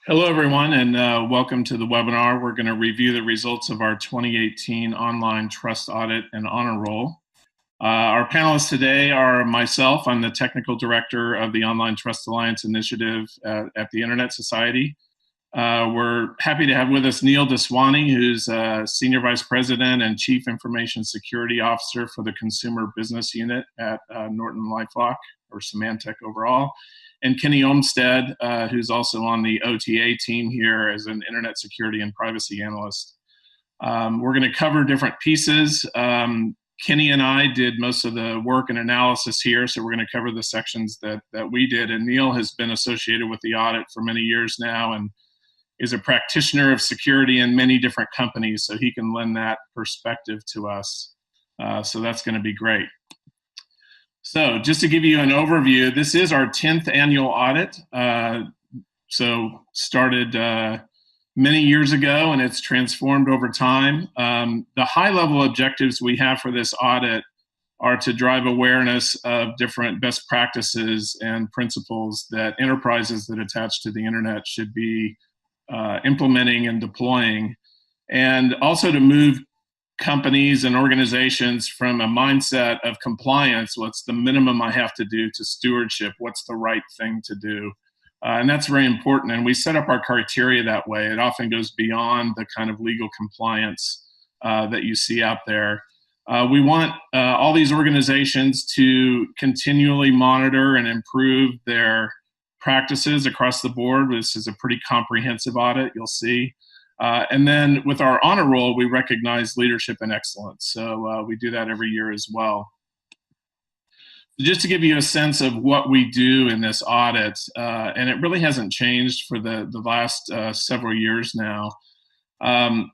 Hello, everyone, and welcome to the webinar. We're going to review the results of our 2018 Online Trust Audit and Honor Roll. Our panelists today are myself. I'm the Technical Director of the Online Trust Alliance Initiative at the Internet Society. We're happy to have with us Neil Daswani, who's Senior Vice President and Chief Information Security Officer for the Consumer Business Unit at Norton LifeLock, or Symantec overall. And Kenneth Olmstead, who's also on the OTA team here as an Internet Security and Privacy Analyst. We're going to cover different pieces. Kenny and I did most of the work and analysis here, so we're going to cover the sections that we did. And Neil has been associated with the audit for many years now and is a practitioner of security in many different companies, so he can lend that perspective to us. So that's going to be great. So just to give you an overview, this is our 10th annual audit. So started many years ago, and it's transformed over time. The high-level objectives we have for this audit are to drive awareness of different best practices and principles that enterprises that attach to the internet should be implementing and deploying, and also to move companies and organizations from a mindset of compliance, what's the minimum I have to do, to stewardship, what's the right thing to do. And that's very important. And we set up our criteria that way. It often goes beyond the kind of legal compliance that you see out there. We want all these organizations to continually monitor and improve their practices across the board. This is a pretty comprehensive audit, you'll see. And then with our honor roll, we recognize leadership and excellence. So we do that every year as well. Just to give you a sense of what we do in this audit, and it really hasn't changed for the last several years now,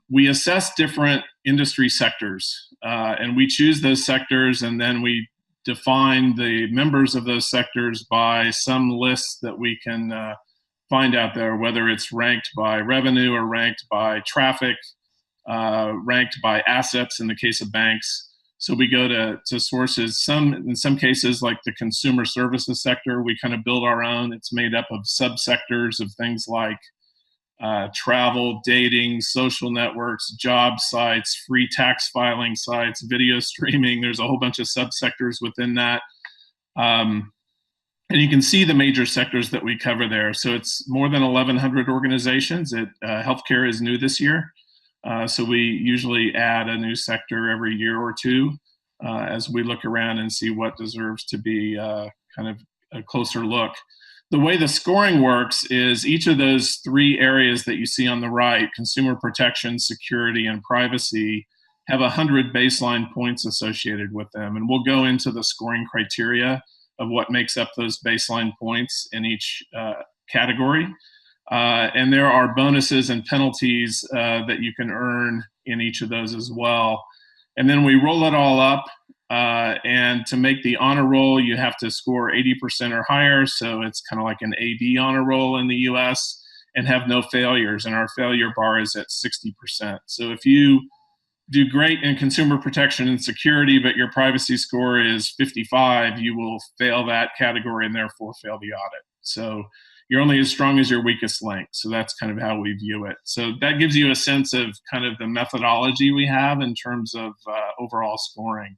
we assess different industry sectors, and we choose those sectors, and then we define the members of those sectors by some list that we can find out there, whether it's ranked by revenue or ranked by traffic, ranked by assets in the case of banks. So we go to sources, in some cases like the consumer services sector, we kind of build our own. It's made up of subsectors of things like travel, dating, social networks, job sites, free tax filing sites, video streaming. There's a whole bunch of subsectors within that. And you can see the major sectors that we cover there. So it's more than 1,100 organizations. Healthcare is new this year. So we usually add a new sector every year or two as we look around and see what deserves to be kind of a closer look. The way the scoring works is each of those three areas that you see on the right, consumer protection, security, and privacy, have 100 baseline points associated with them. And we'll go into the scoring criteria of what makes up those baseline points in each category. And there are bonuses and penalties that you can earn in each of those as well. And then we roll it all up, and to make the honor roll, you have to score 80% or higher, so it's kind of like an AD honor roll in the US, and have no failures, and our failure bar is at 60%. So if you do great in consumer protection and security, but your privacy score is 55, you will fail that category and therefore fail the audit. So you're only as strong as your weakest link. So that's kind of how we view it. So that gives you a sense of kind of the methodology we have in terms of overall scoring.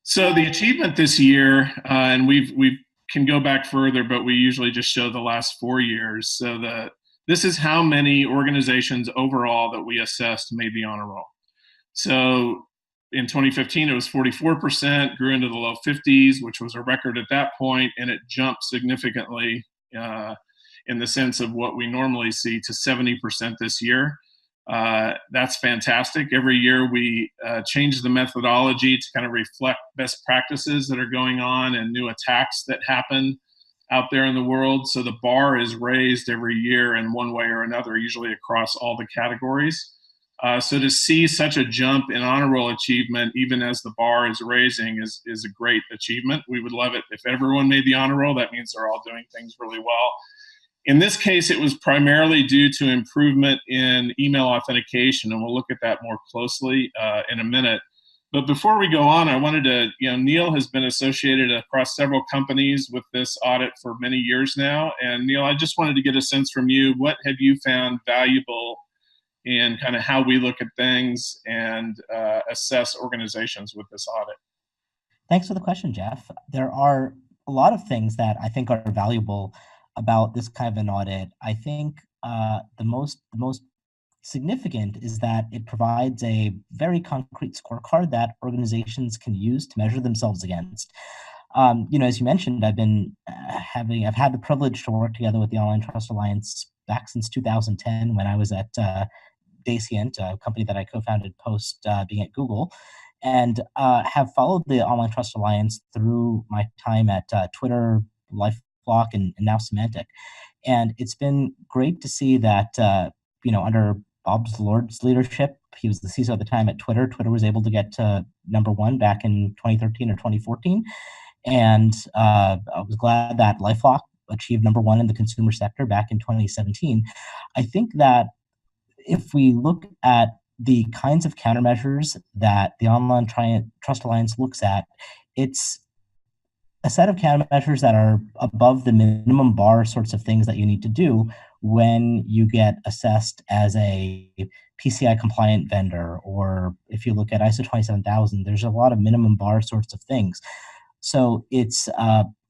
So the achievement this year, and we can go back further, but we usually just show the last 4 years. So this is how many organizations overall that we assessed made the honor roll. So in 2015, it was 44%, grew into the low 50s, which was a record at that point, and it jumped significantly in the sense of what we normally see to 70% this year. That's fantastic. Every year we change the methodology to kind of reflect best practices that are going on and new attacks that happen out there in the world. So the bar is raised every year in one way or another, usually across all the categories. So to see such a jump in honor roll achievement, even as the bar is raising, is a great achievement. We would love it if everyone made the honor roll. That means they're all doing things really well. In this case, it was primarily due to improvement in email authentication, and we'll look at that more closely in a minute. But before we go on, I wanted to, Neil has been associated across several companies with this audit for many years now. And Neil, I just wanted to get a sense from you, what have you found valuable in kind of how we look at things and assess organizations with this audit? Thanks for the question, Jeff. There are a lot of things that I think are valuable about this kind of an audit. I think the most significant is that it provides a very concrete scorecard that organizations can use to measure themselves against. As you mentioned, I've had the privilege to work together with the Online Trust Alliance back since 2010 when I was at Daswani, a company that I co-founded post being at Google, and have followed the Online Trust Alliance through my time at Twitter, LifeLock, and now Symantec. And it's been great to see that, under Bob Lord's leadership, he was the CISO at the time at Twitter. Twitter was able to get to #1 back in 2013 or 2014. And I was glad that LifeLock achieved #1 in the consumer sector back in 2017. I think that if we look at the kinds of countermeasures that the Online Trust Alliance looks at, it's a set of countermeasures that are above the minimum bar sorts of things that you need to do when you get assessed as a PCI compliant vendor, or if you look at ISO 27000, there's a lot of minimum bar sorts of things. So it's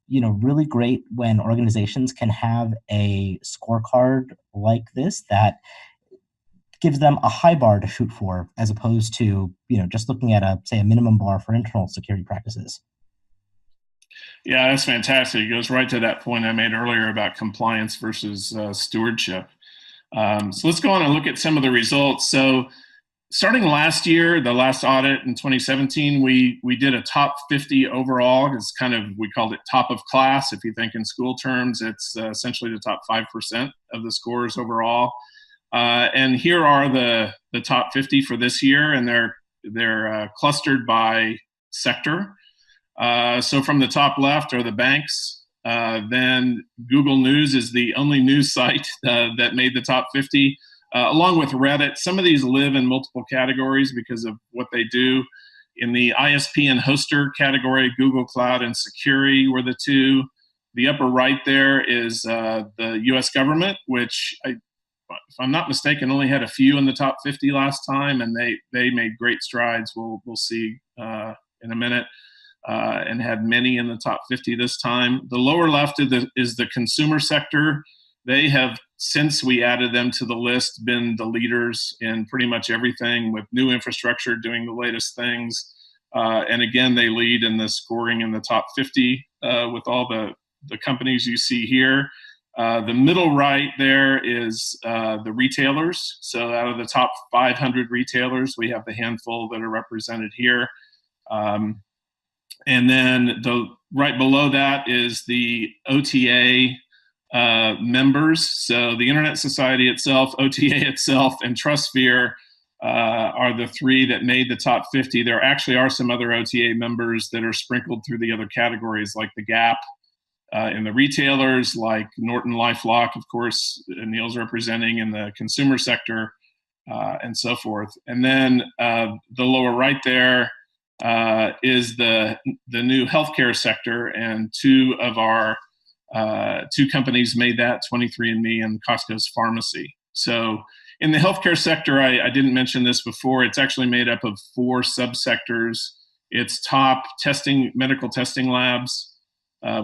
really great when organizations can have a scorecard like this that gives them a high bar to shoot for, as opposed to just looking at a minimum bar for internal security practices. Yeah, that's fantastic. It goes right to that point I made earlier about compliance versus stewardship. So let's go on and look at some of the results. So starting last year, the last audit in 2017, we did a top 50 overall. It's we called it top of class. If you think in school terms, it's essentially the top 5% of the scores overall. And here are the top 50 for this year, and they're clustered by sector. So from the top left are the banks. Then Google News is the only news site that made the top 50, along with Reddit. Some of these live in multiple categories because of what they do. In the ISP and hoster category, Google Cloud and Security were the two. The upper right there is the U.S. government, which if I'm not mistaken, only had a few in the top 50 last time, and they made great strides. We'll see in a minute, and had many in the top 50 this time. The lower left is the consumer sector. They have, since we added them to the list, been the leaders in pretty much everything, with new infrastructure doing the latest things. And again, they lead in the scoring in the top 50 with all the companies you see here. The middle right there is the retailers. So out of the top 500 retailers, we have the handful that are represented here. And then right below that is the OTA members. So the Internet Society itself, OTA itself, and TrustSphere are the three that made the top 50. There actually are some other OTA members that are sprinkled through the other categories, like the Gap in the retailers, like Norton, LifeLock, of course, Neil's representing in the consumer sector, and so forth. And then the lower right there is the new healthcare sector, and two of our two companies made that, 23andMe and Costco's Pharmacy. So in the healthcare sector, I didn't mention this before, it's actually made up of 4 subsectors. It's top medical testing labs,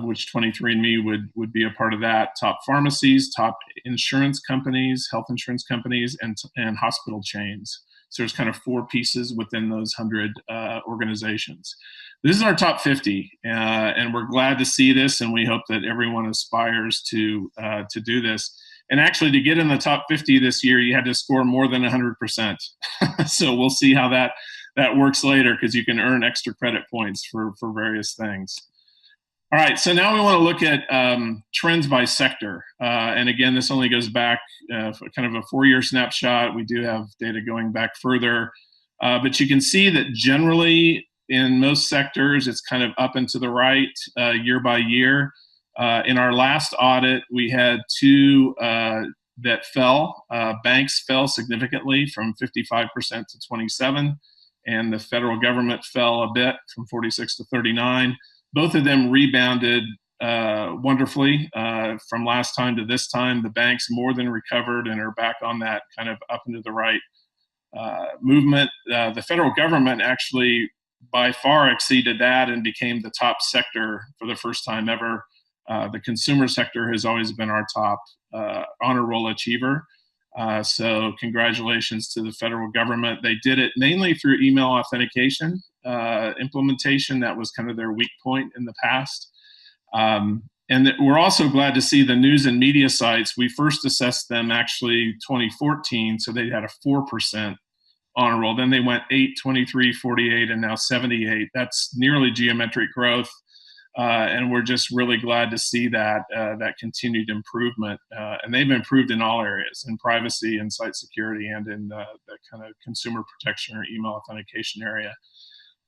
which 23andMe would be a part of that, top pharmacies, top insurance companies, health insurance companies, and hospital chains. So there's kind of 4 pieces within those 100 organizations. This is our top 50, and we're glad to see this, and we hope that everyone aspires to do this. And actually, to get in the top 50 this year, you had to score more than 100%. So we'll see how that works later, because you can earn extra credit points for various things. All right, so now we want to look at trends by sector. And again, this only goes back for kind of a 4-year snapshot. We do have data going back further. But you can see that generally in most sectors, it's kind of up and to the right year by year. In our last audit, we had 2 that fell. Banks fell significantly from 55% to 27%. and the federal government fell a bit from 46 to 39. Both of them rebounded wonderfully from last time to this time. The banks more than recovered and are back on that kind of up and to the right movement. The federal government actually by far exceeded that and became the top sector for the first time ever. The consumer sector has always been our top honor roll achiever. So congratulations to the federal government. They did it mainly through email authentication implementation. That was kind of their weak point in the past. And we're also glad to see the news and media sites. We first assessed them actually 2014, so they had a 4% honor roll. Then they went 8, 23, 48, and now 78. That's nearly geometric growth. And we're just really glad to see that that continued improvement. And they've improved in all areas, in privacy and site security and in the kind of consumer protection or email authentication area.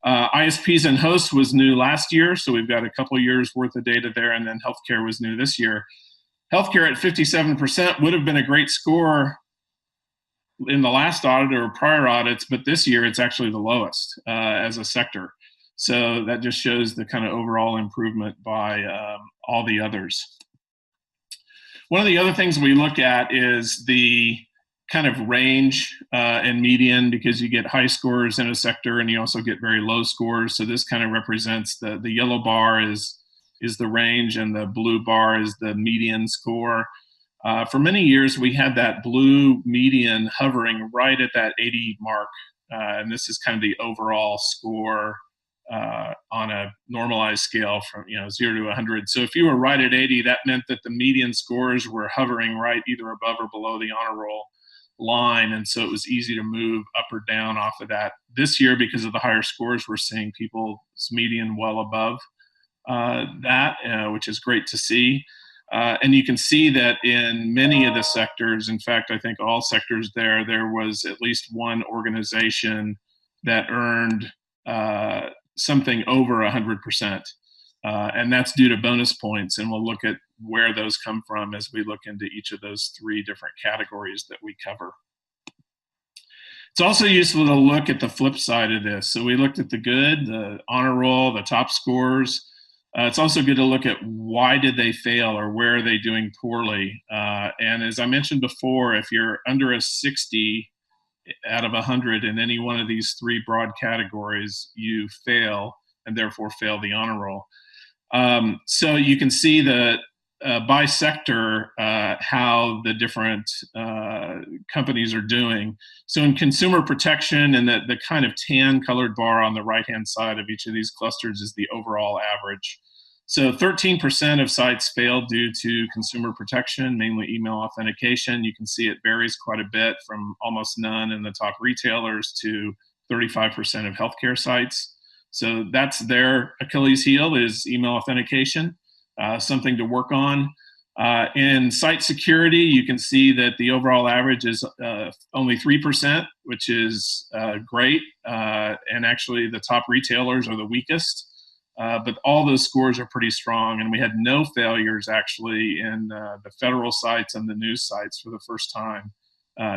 ISPs and hosts was new last year, so we've got a couple of years worth of data there, and then healthcare was new this year. Healthcare at 57% would have been a great score in the last audit or prior audits, but this year it's actually the lowest as a sector. So that just shows the kind of overall improvement by all the others. One of the other things we look at is the kind of range and median, because you get high scores in a sector and you also get very low scores. So this kind of represents the yellow bar is the range and the blue bar is the median score. For many years, we had that blue median hovering right at that 80 mark. And this is kind of the overall score on a normalized scale from 0 to 100. So if you were right at 80, that meant that the median scores were hovering right either above or below the honor roll line, and so it was easy to move up or down off of that. This year, because of the higher scores, we're seeing people's median well above that, which is great to see. And you can see that in many of the sectors, in fact, I think all sectors there was at least one organization that earned something over 100%. And that's due to bonus points. And we'll look at where those come from as we look into each of those 3 different categories that we cover. It's also useful to look at the flip side of this. So we looked at the good, the honor roll, the top scores. It's also good to look at why did they fail or where are they doing poorly. And as I mentioned before, if you're under a 60 out of 100 in any one of these 3 broad categories, you fail and therefore fail the honor roll. So you can see that by sector how the different companies are doing. So in consumer protection, and the kind of tan colored bar on the right-hand side of each of these clusters is the overall average. So 13% of sites failed due to consumer protection, mainly email authentication. You can see it varies quite a bit from almost none in the top retailers to 35% of healthcare sites. So that's their Achilles heel, is email authentication, something to work on. In site security, you can see that the overall average is only 3%, which is great. And actually the top retailers are the weakest. But all those scores are pretty strong. And we had no failures actually in the federal sites and the news sites for the first time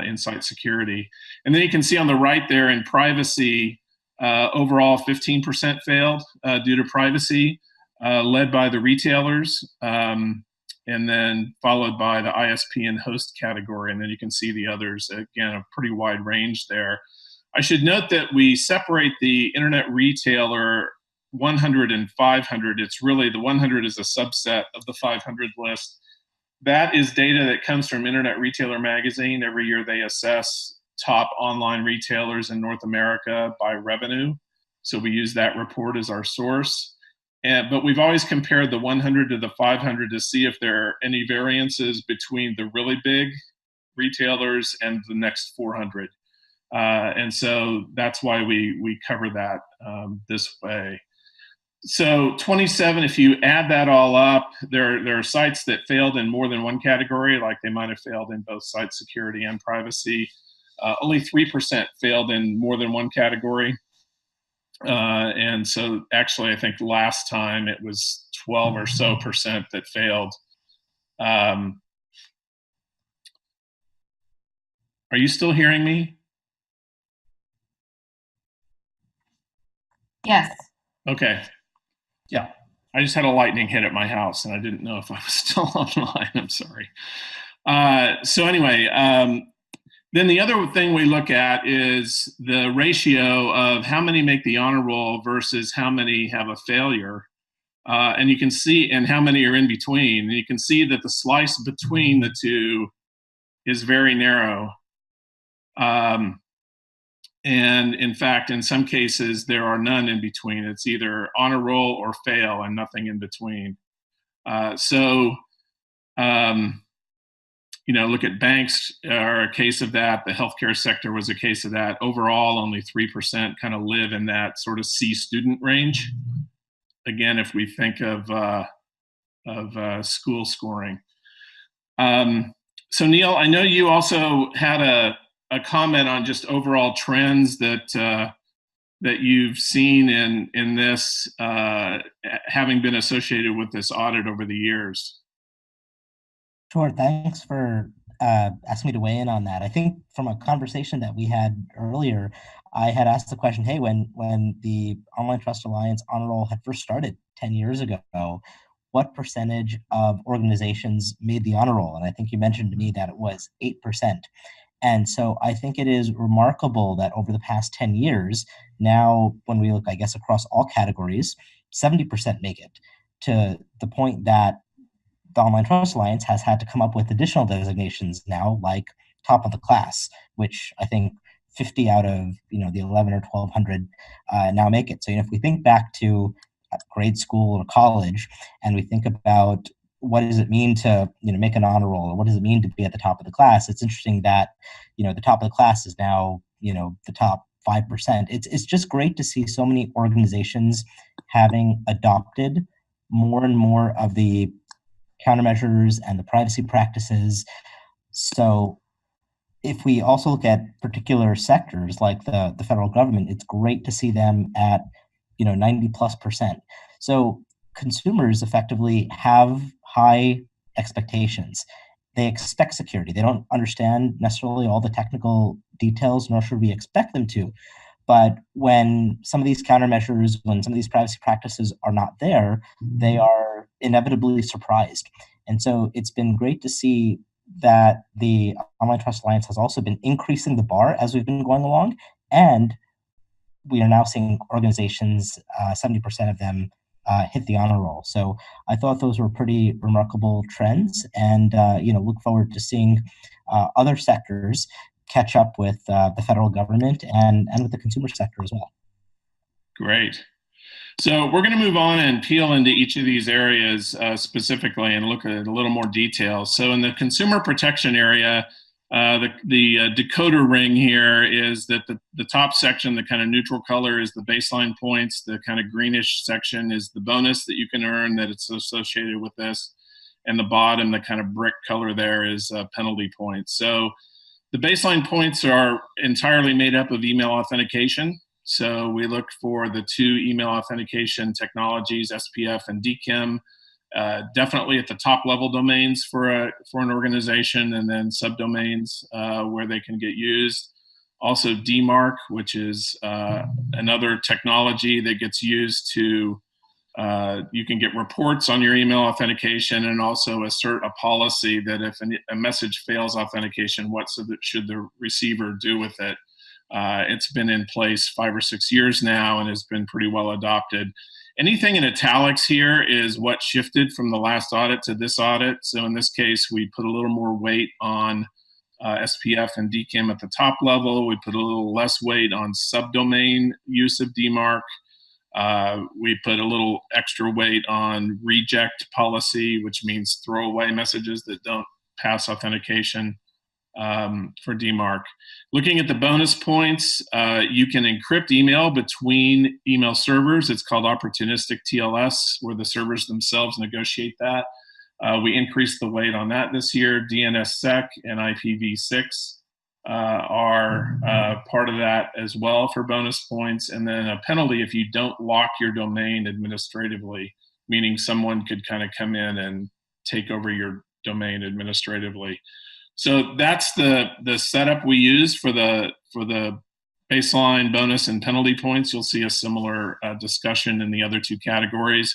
in site security. And then you can see on the right there in privacy, overall 15% failed due to privacy, led by the retailers, and then followed by the ISP and host category. And then you can see the others, again, a pretty wide range there. I should note that we separate the internet retailer 100 and 500. It's really, the 100 is a subset of the 500 list. That is data that comes from Internet Retailer Magazine. Every year they assess top online retailers in North America by revenue. So we use that report as our source. But we've always compared the 100 to the 500 to see if there are any variances between the really big retailers and the next 400. And so that's why we cover that this way. So 27, if you add that all up, there are sites that failed in more than one category, like they might have failed in both site security and privacy. Only 3% failed in more than one category. And so actually, I think last time it was 12 or so percent that failed. Are you still hearing me? Yes. Okay. Yeah. I just had a lightning hit at my house, and I didn't know if I was still online. I'm sorry. So anyway, then the other thing we look at is the ratio of how many make the honor roll versus how many have a failure. And you can see, and how many are in between. And you can see that the slice between the two is very narrow. And in fact, in some cases, there are none in between. It's either honor roll or fail and nothing in between. Look at banks are a case of that. The healthcare sector was a case of that. Overall, only 3% kind of live in that sort of C student range. Again, if we think of school scoring. So Neil, I know you also had a comment on just overall trends that you've seen in this, having been associated with this audit over the years. Sure. Thanks for asking me to weigh in on that. I think from a conversation that we had earlier, I had asked the question, hey, when the Online Trust Alliance honor roll had first started 10 years ago, what percentage of organizations made the honor roll? And I think you mentioned to me that it was 8%. And so I think it is remarkable that over the past 10 years, now when we look, I guess, across all categories, 70% make it, to the point that the Online Trust Alliance has had to come up with additional designations now, like top of the class, which I think 50 out of the 11 or 1200 now make it. So if we think back to grade school or college, and we think about what does it mean to make an honor roll, or what does it mean to be at the top of the class, it's interesting that the top of the class is now the top 5%. It's just great to see so many organizations having adopted more and more of the countermeasures and the privacy practices. So if we also look at particular sectors like the federal government, it's great to see them at 90+%. So consumers effectively have high expectations. They expect security. They don't understand necessarily all the technical details, nor should we expect them to. But when some of these countermeasures, when some of these privacy practices are not there, they are inevitably surprised. And so it's been great to see that the Online Trust Alliance has also been increasing the bar as we've been going along. And we are now seeing organizations, 70% of them hit the honor roll. So I thought those were pretty remarkable trends, and look forward to seeing other sectors catch up with the federal government and with the consumer sector as well. Great. So we're going to move on and peel into each of these areas specifically and look at a little more detail. So in the consumer protection area, the decoder ring here is that the top section, the kind of neutral color, is the baseline points. The kind of greenish section is the bonus that you can earn that it's associated with this. And the bottom, the kind of brick color there, is penalty points. So the baseline points are entirely made up of email authentication. So we look for the two email authentication technologies, SPF and DKIM, definitely at the top level domains for an organization, and then subdomains where they can get used. Also DMARC, which is another technology that gets used to, you can get reports on your email authentication and also assert a policy that if a message fails authentication, what should the receiver do with it? It's been in place 5 or 6 years now and has been pretty well adopted. Anything in italics here is what shifted from the last audit to this audit. So in this case, we put a little more weight on SPF and DKIM at the top level. We put a little less weight on subdomain use of DMARC. We put a little extra weight on reject policy, which means throw away messages that don't pass authentication. For DMARC. Looking at the bonus points, you can encrypt email between email servers. It's called opportunistic TLS, where the servers themselves negotiate that. We increased the weight on that this year. DNSSEC and IPv6 are part of that as well for bonus points. And then a penalty if you don't lock your domain administratively, meaning someone could kind of come in and take over your domain administratively. So that's the setup we use for the baseline, bonus, and penalty points, you'll see a similar discussion in the other two categories.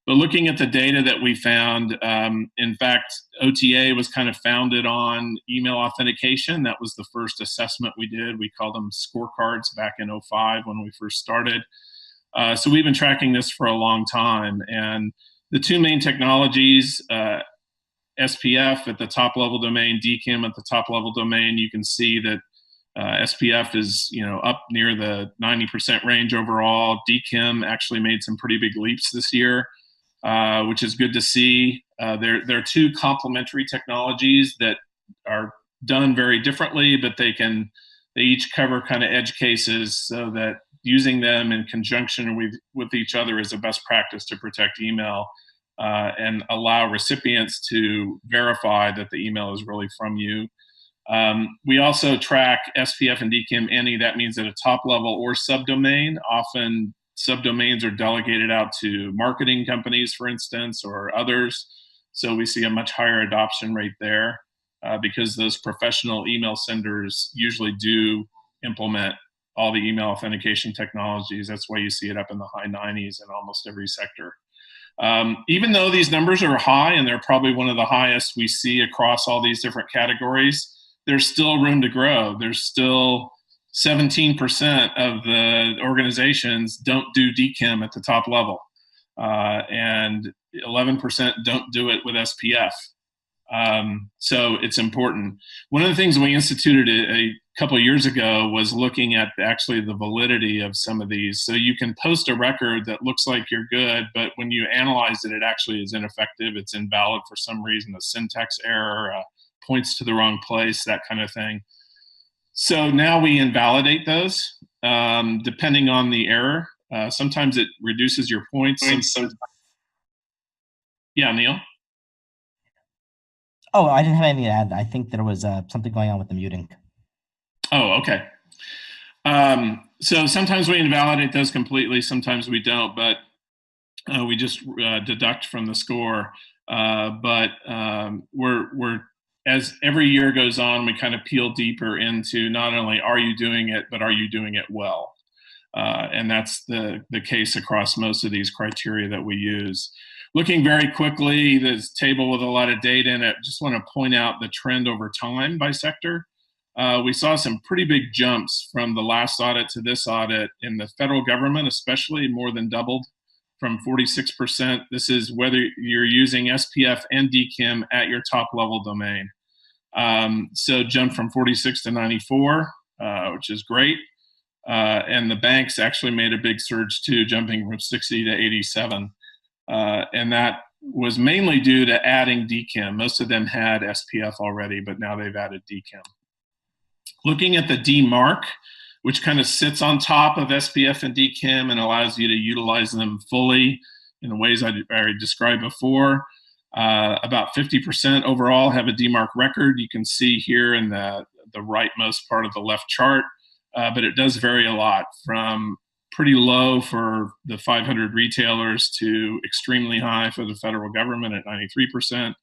But looking at the data that we found, in fact, OTA was kind of founded on email authentication. That was the first assessment we did. We called them scorecards back in '05 when we first started. So we've been tracking this for a long time. And the two main technologies, SPF at the top level domain, DKIM at the top level domain, you can see that SPF is up near the 90% range overall. DKIM actually made some pretty big leaps this year, which is good to see. There are two complementary technologies that are done very differently, but they each cover kind of edge cases, so that using them in conjunction with each other is a best practice to protect email and allow recipients to verify that the email is really from you. We also track SPF and DKIM any. That means at a top level or subdomain. Often subdomains are delegated out to marketing companies, for instance, or others. So we see a much higher adoption rate there because those professional email senders usually do implement all the email authentication technologies. That's why you see it up in the high 90s in almost every sector. Even though these numbers are high, and they're probably one of the highest we see across all these different categories, there's still room to grow. There's still 17% of the organizations don't do DKIM at the top level, and 11% don't do it with SPF. So it's important. One of the things we instituted a couple of years ago was looking at actually the validity of some of these. So you can post a record that looks like you're good, but when you analyze it, it actually is ineffective. It's invalid for some reason, a syntax error, points to the wrong place, that kind of thing. So now we invalidate those depending on the error. Sometimes it reduces your points. Yeah, Neil? Oh, I didn't have anything to add. I think there was something going on with the muting. Oh, okay. So sometimes we invalidate those completely, sometimes we don't, but we just deduct from the score. But we're as every year goes on, we kind of peel deeper into not only are you doing it, but are you doing it well? And that's the case across most of these criteria that we use. Looking very quickly, this table with a lot of data in it, just want to point out the trend over time by sector. We saw some pretty big jumps from the last audit to this audit. In the federal government, especially, more than doubled from 46%. This is whether you're using SPF and DKIM at your top level domain. So jumped from 46 to 94, which is great. And the banks actually made a big surge too, jumping from 60 to 87. And that was mainly due to adding DKIM. Most of them had SPF already, but now they've added DKIM. Looking at the DMARC, which kind of sits on top of SPF and DKIM and allows you to utilize them fully in the ways I already described before. About 50% overall have a DMARC record. You can see here in the rightmost part of the left chart, but it does vary a lot, from pretty low for the 500 retailers to extremely high for the federal government at 93%.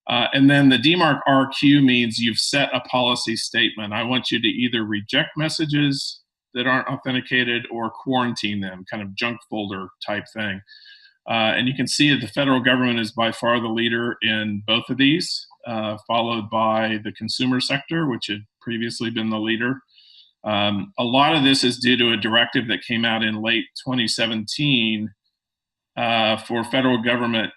And then the DMARC RQ means you've set a policy statement. I want you to either reject messages that aren't authenticated or quarantine them, kind of junk folder type thing. And you can see that the federal government is by far the leader in both of these, followed by the consumer sector, which had previously been the leader. A lot of this is due to a directive that came out in late 2017 for federal government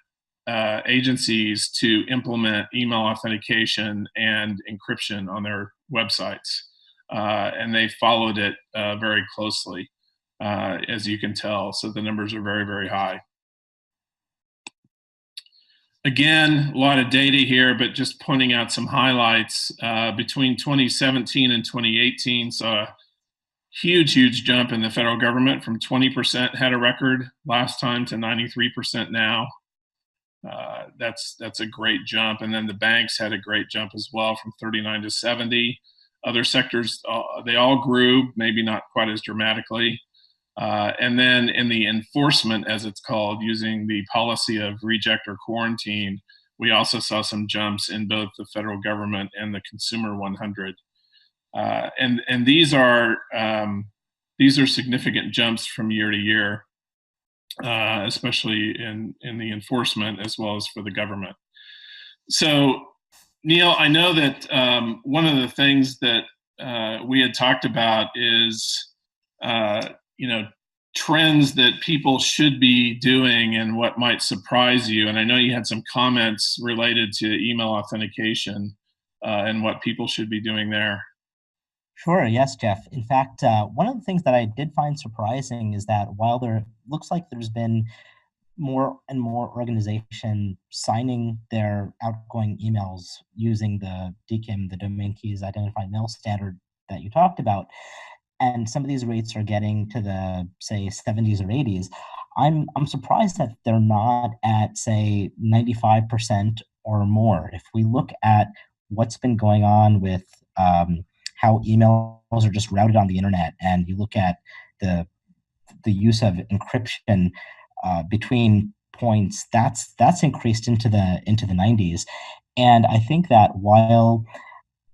agencies to implement email authentication and encryption on their websites. And they followed it very closely, as you can tell. So the numbers are very, very high. Again, a lot of data here, but just pointing out some highlights. Between 2017 and 2018, saw a huge jump in the federal government, from 20% had a record last time to 93% now. That's a great jump. And then the banks had a great jump as well, from 39 to 70. Other sectors, they all grew, maybe not quite as dramatically. And then in the enforcement, as it's called, using the policy of reject or quarantine, we also saw some jumps in both the federal government and the consumer 100. And these are these are significant jumps from year to year, especially in the enforcement as well as for the government. So, Neil, I know that one of the things that we had talked about is, trends that people should be doing and what might surprise you. And I know you had some comments related to email authentication and what people should be doing there. Sure. Yes, Jeff. In fact, one of the things that I did find surprising is that while there looks like there's been more and more organization signing their outgoing emails using the DKIM, the Domain Keys Identified Mail standard that you talked about, and some of these rates are getting to the, say, 70s or 80s. I'm surprised that they're not at, say, 95% or more. If we look at what's been going on with how emails are just routed on the internet, and you look at the use of encryption between points, that's increased into the 90s. And I think that while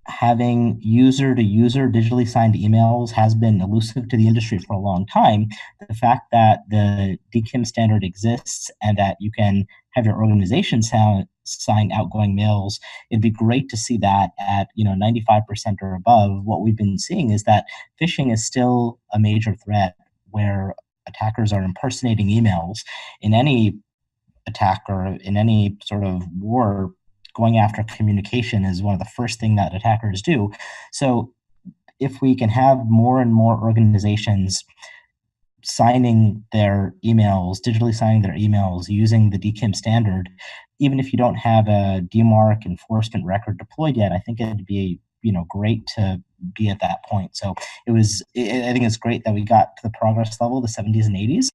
having user-to-user digitally signed emails has been elusive to the industry for a long time, the fact that the DKIM standard exists and that you can have your organization sign outgoing mails, it'd be great to see that at 95% or above. What we've been seeing is that phishing is still a major threat, where attackers are impersonating emails. In any attack or in any sort of war, going after communication is one of the first thing that attackers do. So if we can have more and more organizations signing their emails, digitally signing their emails using the DKIM standard, even if you don't have a DMARC enforcement record deployed yet, I think it'd be great to be at that point. So I think it's great that we got to the progress level, the 70s and 80s,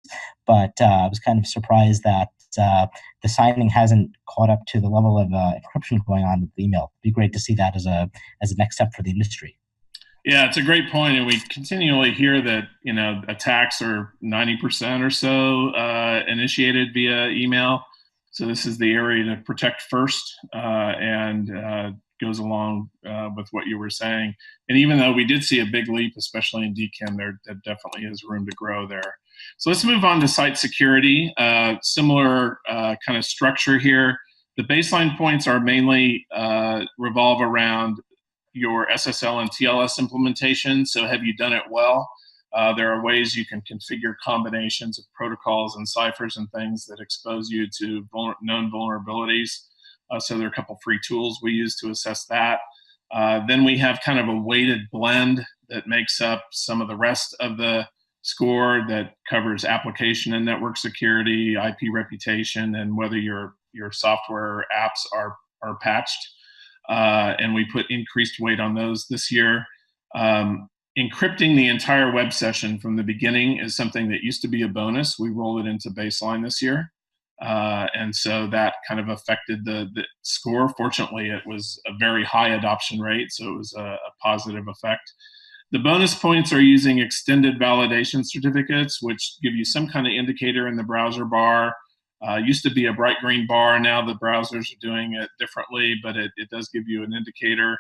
but I was kind of surprised that the signing hasn't caught up to the level of encryption going on with the email. It'd be great to see that as a next step for the industry. Yeah, it's a great point, and we continually hear that attacks are 90% or so initiated via email. So this is the area to protect first, and goes along with what you were saying. And even though we did see a big leap, especially in DKIM, there definitely is room to grow there. So let's move on to site security. Similar kind of structure here. The baseline points are mainly revolve around your SSL and TLS implementation. So have you done it well? There are ways you can configure combinations of protocols and ciphers and things that expose you to known vulnerabilities. So there are a couple free tools we use to assess that. Then we have kind of a weighted blend that makes up some of the rest of the score that covers application and network security, IP reputation, and whether your software or apps are patched. And we put increased weight on those this year. Encrypting the entire web session from the beginning is something that used to be a bonus. We rolled it into baseline this year. And so that kind of affected the score. Fortunately, it was a very high adoption rate, so it was a positive effect. The bonus points are using extended validation certificates, which give you some kind of indicator in the browser bar. Used to be a bright green bar. Now the browsers are doing it differently, but it does give you an indicator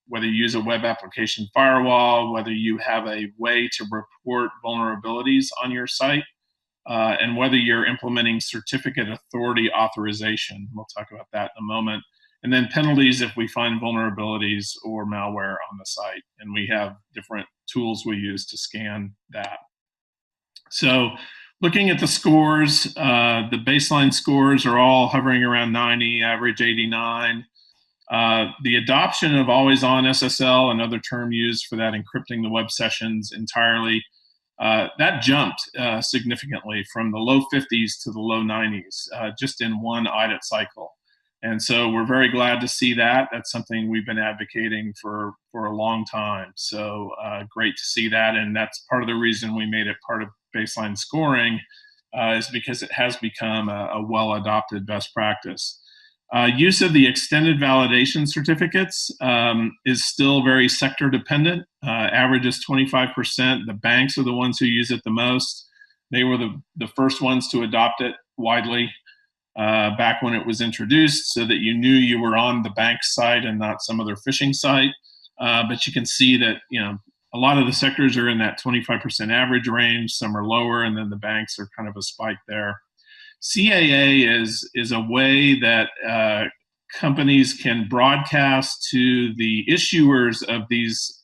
whether you use a web application firewall, whether you have a way to report vulnerabilities on your site, and whether you're implementing certificate authority authorization. We'll talk about that in a moment. And then penalties if we find vulnerabilities or malware on the site. And we have different tools we use to scan that. So looking at the scores, the baseline scores are all hovering around 90, average 89. The adoption of always-on SSL, another term used for that, encrypting the web sessions entirely, that jumped significantly from the low 50s to the low 90s just in one audit cycle. And so we're very glad to see that. That's something we've been advocating for a long time. So great to see that. And that's part of the reason we made it part of baseline scoring is because it has become a well-adopted best practice. Use of the extended validation certificates is still very sector dependent. Average is 25%. The banks are the ones who use it the most. They were the first ones to adopt it widely back when it was introduced, so that you knew you were on the bank's site and not some other phishing site. But you can see that A lot of the sectors are in that 25% average range. Some are lower, and then the banks are kind of a spike there. CAA is a way that companies can broadcast to the issuers of these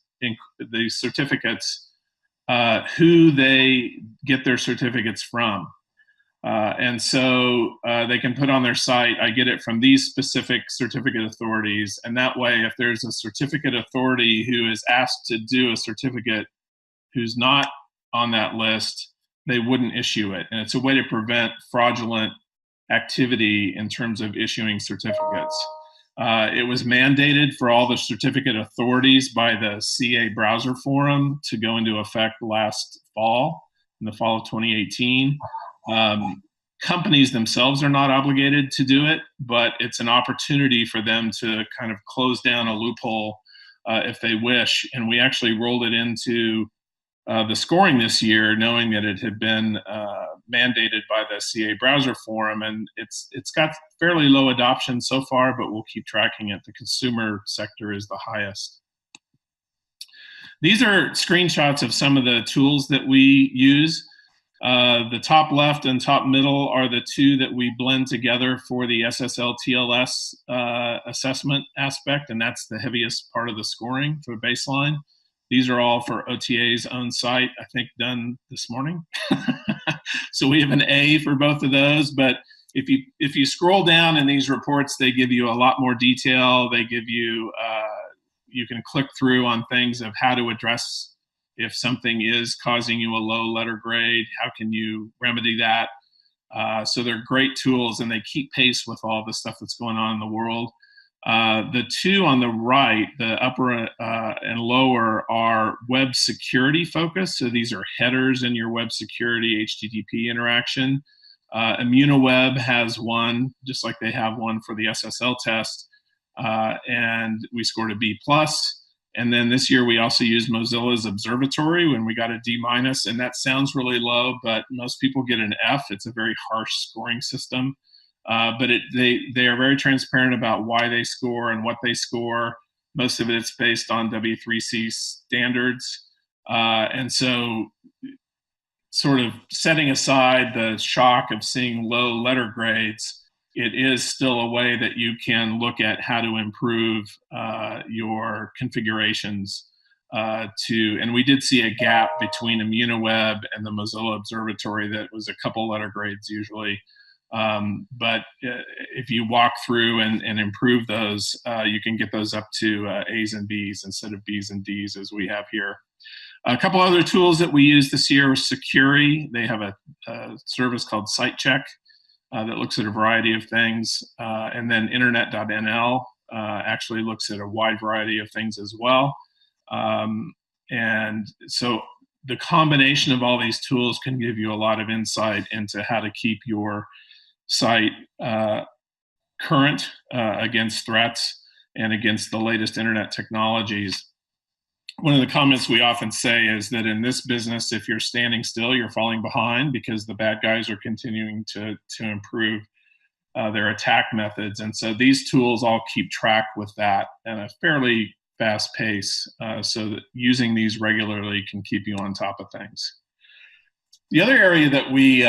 certificates who they get their certificates from. And so they can put on their site, I get it from these specific certificate authorities. And that way, if there's a certificate authority who is asked to do a certificate who's not on that list, they wouldn't issue it. And it's a way to prevent fraudulent activity in terms of issuing certificates. It was mandated for all the certificate authorities by the CA Browser Forum to go into effect last fall, in the fall of 2018. Companies themselves are not obligated to do it, but it's an opportunity for them to kind of close down a loophole if they wish. And we actually rolled it into the scoring this year, knowing that it had been mandated by the CA Browser Forum, and it's got fairly low adoption so far, but we'll keep tracking it. The consumer sector is the highest. These are screenshots of some of the tools that we use. The top left and top middle are the two that we blend together for the SSL TLS assessment aspect, and that's the heaviest part of the scoring for baseline. These are all for OTA's own site, I think done this morning. So we have an A for both of those, but if you scroll down in these reports, they give you a lot more detail. They give you, you can click through on things of how to address if something is causing you a low letter grade, how can you remedy that? So they're great tools, and they keep pace with all the stuff that's going on in the world. The two on the right, the upper and lower, are web security focused. So these are headers in your web security HTTP interaction. ImmunoWeb has one, just like they have one for the SSL test, and we scored a B+. And then this year we also used Mozilla's Observatory when we got a D-, and that sounds really low, but most people get an F. It's a very harsh scoring system. But they are very transparent about why they score and what they score. Most of it's based on W3C standards. And so sort of setting aside the shock of seeing low letter grades, it is still a way that you can look at how to improve your configurations and we did see a gap between ImmunoWeb and the Mozilla Observatory that was a couple letter grades usually. But if you walk through and improve those, you can get those up to A's and B's instead of B's and D's as we have here. A couple other tools that we used this year was Securi. They have a service called SiteCheck that looks at a variety of things. And then Internet.nl actually looks at a wide variety of things as well. And so the combination of all these tools can give you a lot of insight into how to keep your site current against threats and against the latest internet technologies. One of the comments we often say is that in this business, if you're standing still, you're falling behind because the bad guys are continuing to improve their attack methods. And so these tools all keep track with that at a fairly fast pace, so that using these regularly can keep you on top of things. The other area that we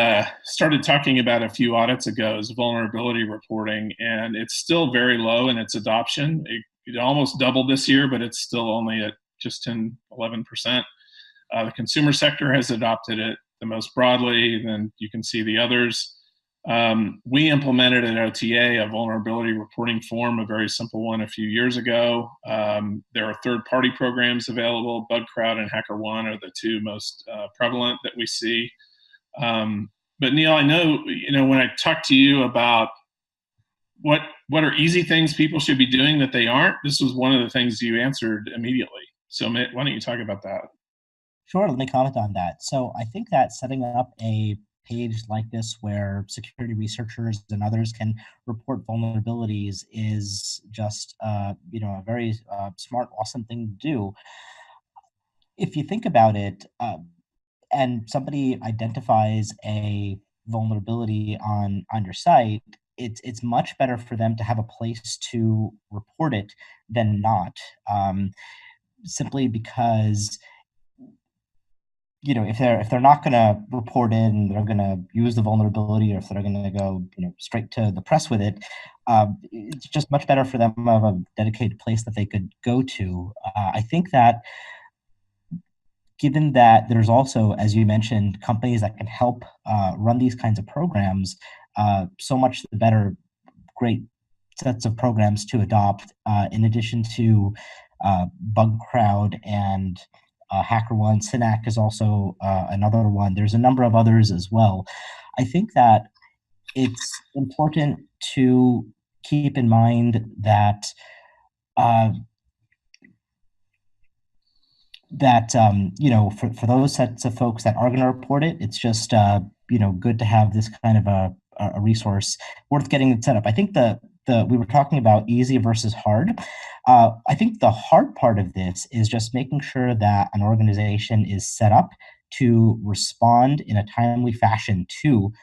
started talking about a few audits ago is vulnerability reporting, and it's still very low in its adoption. It almost doubled this year, but it's still only at just 10, 11%. The consumer sector has adopted it the most broadly, then you can see the others. We implemented at OTA a vulnerability reporting form, a very simple one, a few years ago. There are third-party programs available. BugCrowd and HackerOne are the two most prevalent that we see. But Neil, I know, when I talk to you about what are easy things people should be doing that they aren't, this was one of the things you answered immediately. So why don't you talk about that? Sure, let me comment on that. So I think that setting up a page like this where security researchers and others can report vulnerabilities is just a very smart, awesome thing to do. If you think about it, and somebody identifies a vulnerability on your site, it's much better for them to have a place to report it than not, simply because if they're not going to report it and they're going to use the vulnerability, or if they're going to go straight to the press with it, it's just much better for them to have a dedicated place that they could go to. I think that given that there's also, as you mentioned, companies that can help run these kinds of programs, so much the better. Great sets of programs to adopt, in addition to BugCrowd and HackerOne. Synac is also another one. There's a number of others as well. I think that it's important to keep in mind that for those sets of folks that are going to report it, it's just good to have this kind of a resource worth getting it set up. I think we were talking about easy versus hard. I think the hard part of this is just making sure that an organization is set up to respond in a timely fashion to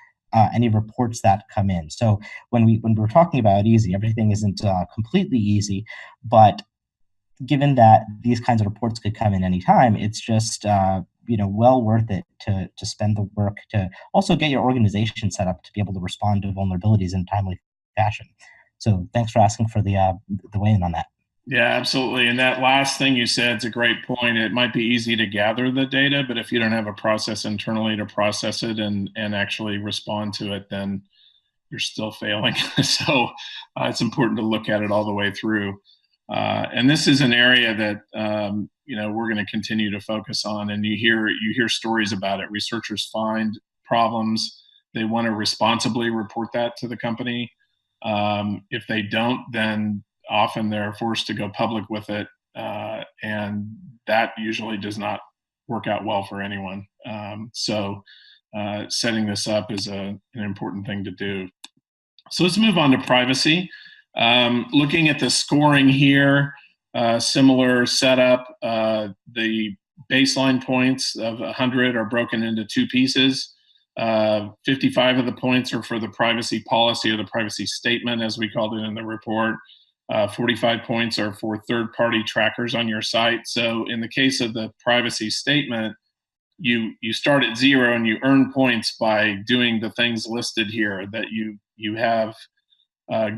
any reports that come in. So when we're talking about easy, everything isn't completely easy, but given that these kinds of reports could come in any time, it's just well worth it to spend the work to also get your organization set up to be able to respond to vulnerabilities in a timely fashion. So thanks for asking for the weigh-in on that. Yeah, absolutely. And that last thing you said is a great point. It might be easy to gather the data, but if you don't have a process internally to process it and actually respond to it, then you're still failing. So it's important to look at it all the way through. And this is an area that we're going to continue to focus on. And you hear stories about it. Researchers find problems. They want to responsibly report that to the company. If they don't, then often they're forced to go public with it, and that usually does not work out well for anyone. So setting this up is an important thing to do. So let's move on to privacy. Looking at the scoring here, similar setup. The baseline points of 100 are broken into two pieces. 55 of the points are for the privacy policy or the privacy statement, as we called it in the report. 45 points are for third-party trackers on your site. So in the case of the privacy statement, you start at 0 and you earn points by doing the things listed here, that you have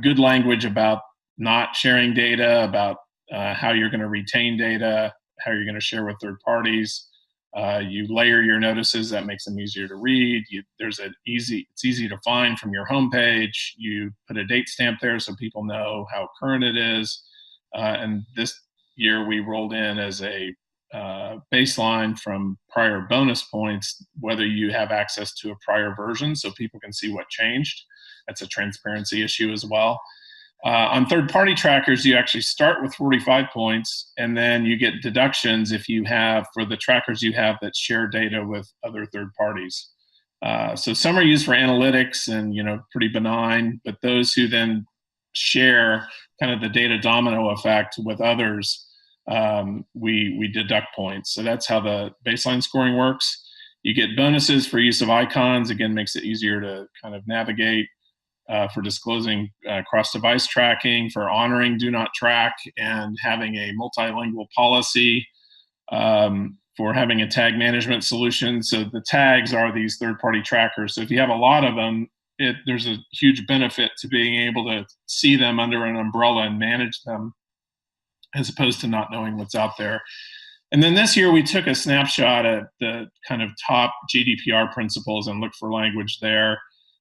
good language about not sharing data, about how you're going to retain data, how you're going to share with third parties. You layer your notices, that makes them easier to read. It's easy to find from your homepage. You put a date stamp there so people know how current it is. And this year we rolled in as a baseline from prior bonus points, whether you have access to a prior version so people can see what changed. That's a transparency issue as well. On third-party trackers, you actually start with 45 points, and then you get deductions if you have, for the trackers you have that share data with other third parties. So some are used for analytics and pretty benign, but those who then share kind of the data domino effect with others, we deduct points. So that's how the baseline scoring works. You get bonuses for use of icons. Again, makes it easier to kind of navigate. For disclosing cross-device tracking, for honoring do not track, and having a multilingual policy, for having a tag management solution. So the tags are these third-party trackers. So if you have a lot of them, there's a huge benefit to being able to see them under an umbrella and manage them, as opposed to not knowing what's out there. And then this year we took a snapshot at the kind of top GDPR principles and looked for language there.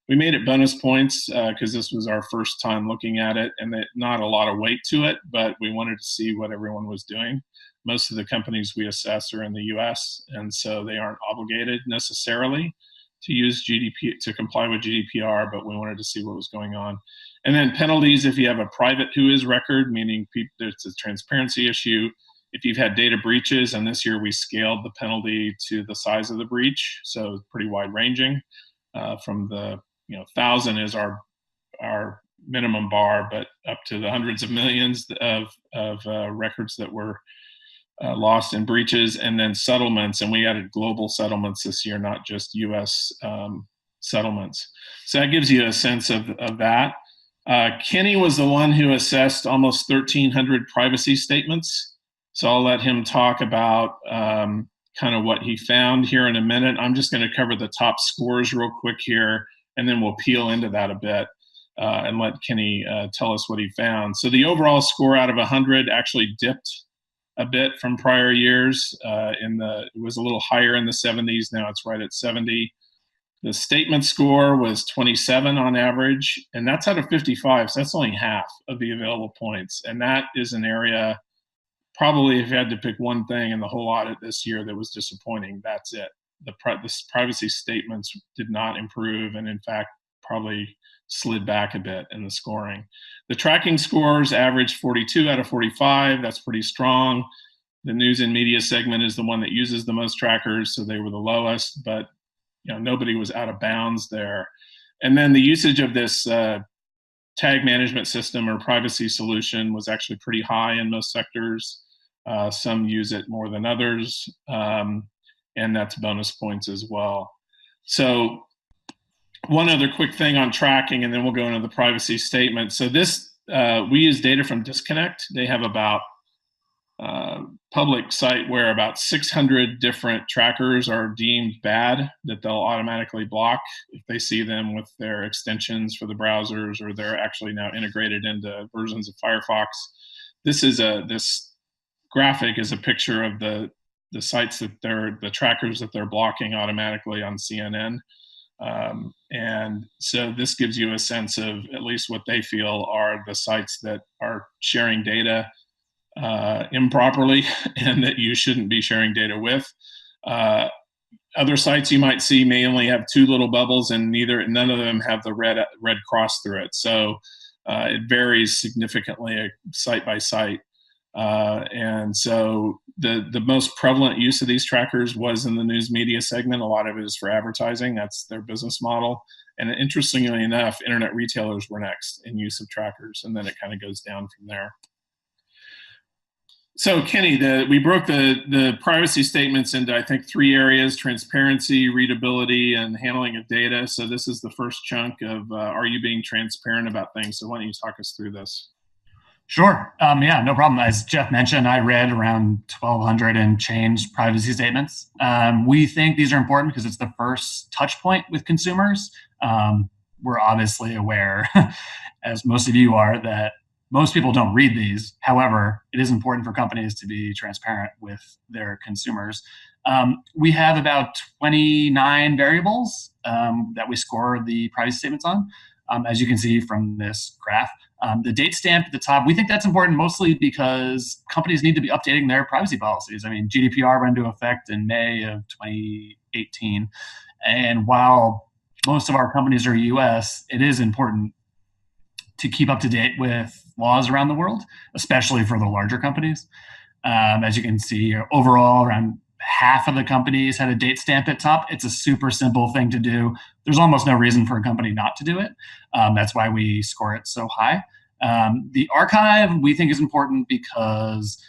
We made it bonus points because this was our first time looking at it, and not a lot of weight to it, but we wanted to see what everyone was doing. Most of the companies we assess are in the US, and so they aren't obligated necessarily to use to comply with GDPR, but we wanted to see what was going on. And then penalties if you have a private WHOIS record, meaning there's a transparency issue. If you've had data breaches, and this year we scaled the penalty to the size of the breach, so pretty wide ranging. From the 1,000 is our minimum bar, but up to the hundreds of millions of records that were lost in breaches, and then settlements. And we added global settlements this year, not just US settlements. So that gives you a sense of that. Kenny was the one who assessed almost 1,300 privacy statements. So I'll let him talk about kind of what he found here in a minute. I'm just going to cover the top scores real quick here, and then we'll peel into that a bit and let Kenny tell us what he found. So the overall score out of 100 actually dipped a bit from prior years. It was a little higher in the 70s. Now it's right at 70. The statement score was 27 on average, and that's out of 55. So that's only half of the available points. And that is an area, probably if you had to pick one thing in the whole audit this year that was disappointing, that's it. The privacy statements did not improve, and in fact, probably slid back a bit in the scoring. The tracking scores averaged 42 out of 45. That's pretty strong. The news and media segment is the one that uses the most trackers, so they were the lowest, but nobody was out of bounds there. And then the usage of this tag management system or privacy solution was actually pretty high in most sectors. Some use it more than others, and that's bonus points as well. So one other quick thing on tracking, and then we'll go into the privacy statement. So this, we use data from Disconnect. They have about public site where about 600 different trackers are deemed bad that they'll automatically block if they see them with their extensions for the browsers, or they're actually now integrated into versions of Firefox. This graphic is a picture of the sites that the trackers that they're blocking automatically on CNN. And so this gives you a sense of at least what they feel are the sites that are sharing data improperly and that you shouldn't be sharing data with. Other sites you might see may only have two little bubbles, and none of them have the red cross through it. So it varies significantly site by site. And so the most prevalent use of these trackers was in the news media segment. A lot of it is for advertising. That's their business model. And interestingly enough, internet retailers were next in use of trackers, and then it kind of goes down from there. So Kenny, we broke the privacy statements into, I think, 3 areas: transparency, readability, and handling of data. So this is the first chunk of are you being transparent about things? So why don't you talk us through this? Sure. Yeah, no problem. As Jeff mentioned, I read around 1,200 and change privacy statements. We think these are important because it's the first touch point with consumers. We're obviously aware, as most of you are, that most people don't read these. However, it is important for companies to be transparent with their consumers. We have about 29 variables that we score the privacy statements on, as you can see from this graph. The date stamp at the top, we think that's important mostly because companies need to be updating their privacy policies. I mean, GDPR went into effect in May of 2018. And while most of our companies are US, it is important to keep up to date with laws around the world, especially for the larger companies. As you can see, overall, around half of the companies had a date stamp at top. It's a super simple thing to do. There's almost no reason for a company not to do it. That's why we score it so high. The archive, we think, is important because